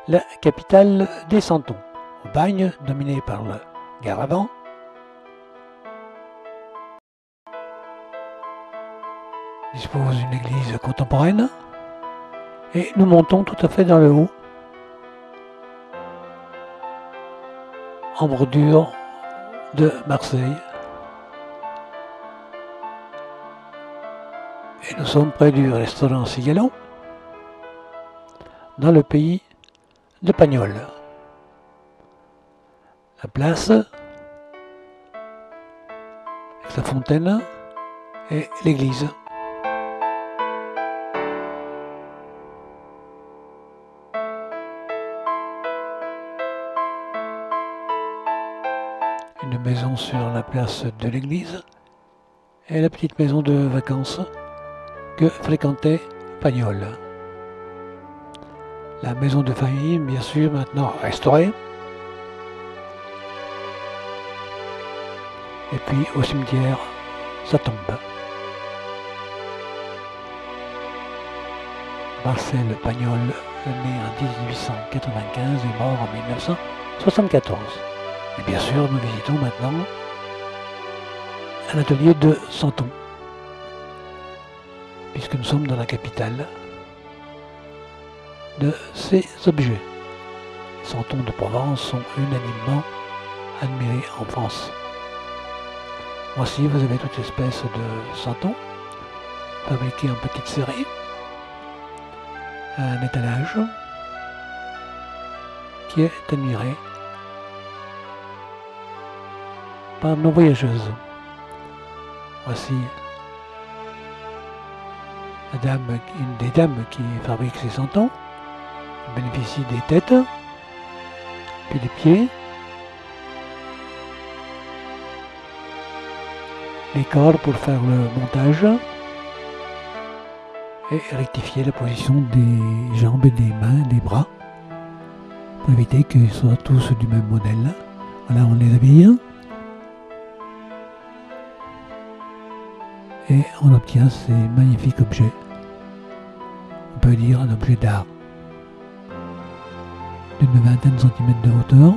la capitale des Santons, au bagne dominé par le Garavan. Dispose d'une église contemporaine et nous montons tout à fait dans le haut, en bordure de Marseille. Et nous sommes près du restaurant Cigalo, dans le pays de Pagnol. La place, avec sa fontaine et l'église. Une maison sur la place de l'église et la petite maison de vacances que fréquentait Pagnol. La maison de famille, bien sûr, maintenant restaurée. Et puis au cimetière, ça tombe. Marcel Pagnol, né en 1895 et mort en 1974. Et bien sûr, nous visitons maintenant un atelier de Santon, puisque nous sommes dans la capitale de ces objets. Les Santons de Provence sont unanimement admirés en France. Voici, vous avez toute espèce de Santons, fabriqués en petites séries, un étalage qui est admiré par nos voyageuses. Voici une des dames qui fabrique ces Santons. Elle bénéficie des têtes, puis des pieds, les corps pour faire le montage et rectifier la position des jambes et des mains, des bras, pour éviter qu'ils soient tous du même modèle. Voilà, on les habille. Et on obtient ces magnifiques objets. On peut dire un objet d'art d'une vingtaine de centimètres de hauteur.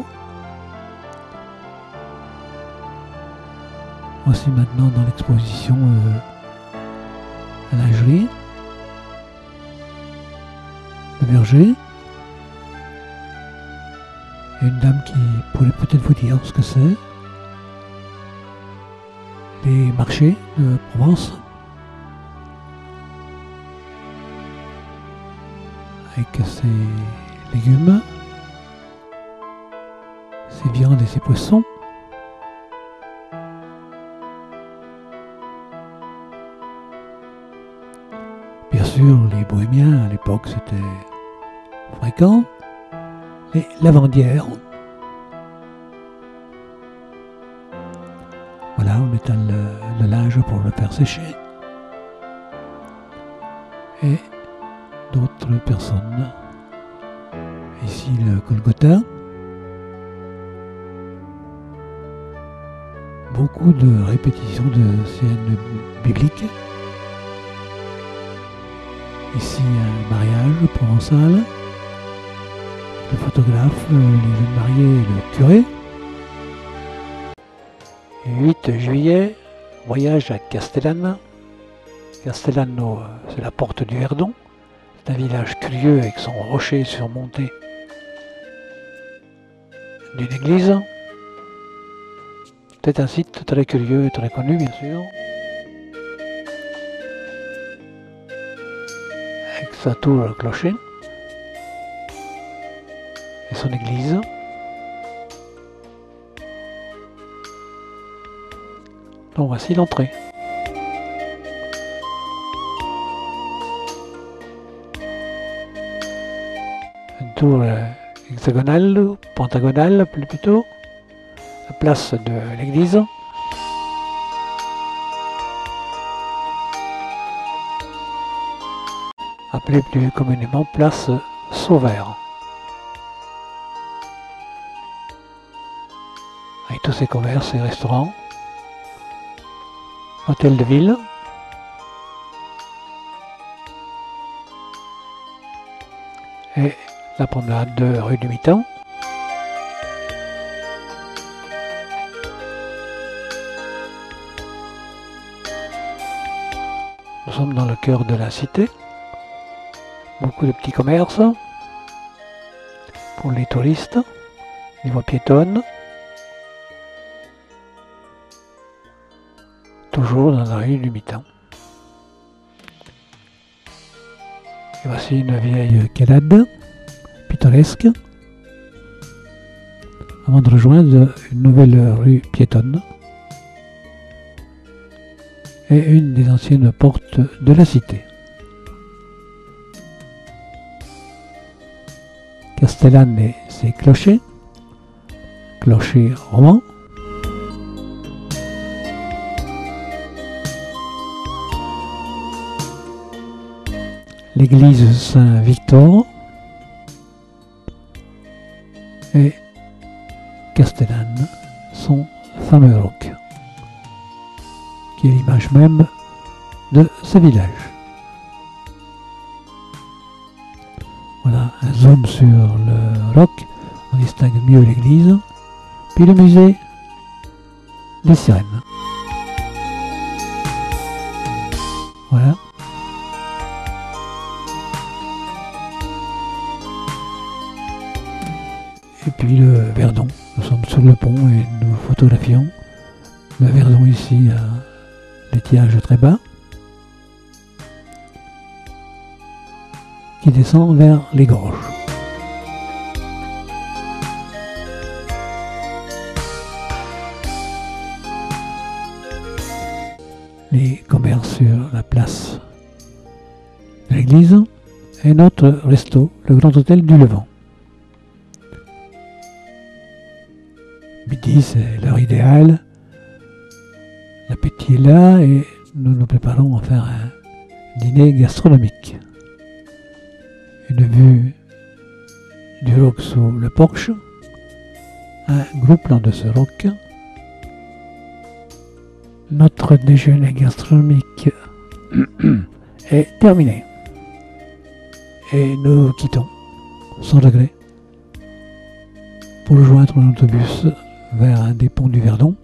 Voici maintenant dans l'exposition la lingerie, le berger, et une dame qui pourrait peut-être vous dire ce que c'est. Les marchés de Provence, avec ses légumes, ses viandes et ses poissons. Bien sûr, les bohémiens à l'époque c'était fréquent, les lavandières. Voilà, on étale le linge pour le faire sécher. Et d'autres personnes. Ici le Golgotha. Beaucoup de répétitions de scènes bibliques. Ici un mariage provençal. Le photographe, les jeunes mariés et le curé. 8 juillet, voyage à Castellane. Castellano, c'est la porte du Verdon. C'est un village curieux avec son rocher surmonté d'une église. C'est un site très curieux et très connu, bien sûr. Avec sa tour clocher et son église. Donc voici l'entrée. Une tour hexagonale, ou pentagonale plutôt. La place de l'église. Appelée plus communément place Sauveur. Avec tous ses commerces et restaurants. Hôtel de ville. Et la promenade de rue du Mitan. Nous sommes dans le cœur de la cité. Beaucoup de petits commerces pour les touristes, les voies piétonnes. Toujours dans la rue du Mitan. Et voici une vieille calade pittoresque avant de rejoindre une nouvelle rue piétonne et une des anciennes portes de la cité. Castellane et ses clochers, clochers romans. L'église Saint-Victor et Castellane, son fameux roc, qui est l'image même de ce village. Voilà un zoom sur le roc, on distingue mieux l'église, puis le musée des sirènes. Voilà. Et puis le Verdon, nous sommes sur le pont et nous photographions le Verdon ici à l'étiage très bas, qui descend vers les gorges. Les commerces sur la place de l'église et notre resto, le Grand Hôtel du Levant. Midi, c'est l'heure idéale. L'appétit est là et nous nous préparons à faire un dîner gastronomique. Une vue du roc sous le porche, un gros plan de ce roc. Notre déjeuner gastronomique est terminé. Et nous quittons, sans regret, pour rejoindre un autobus vers un des ponts du Verdon.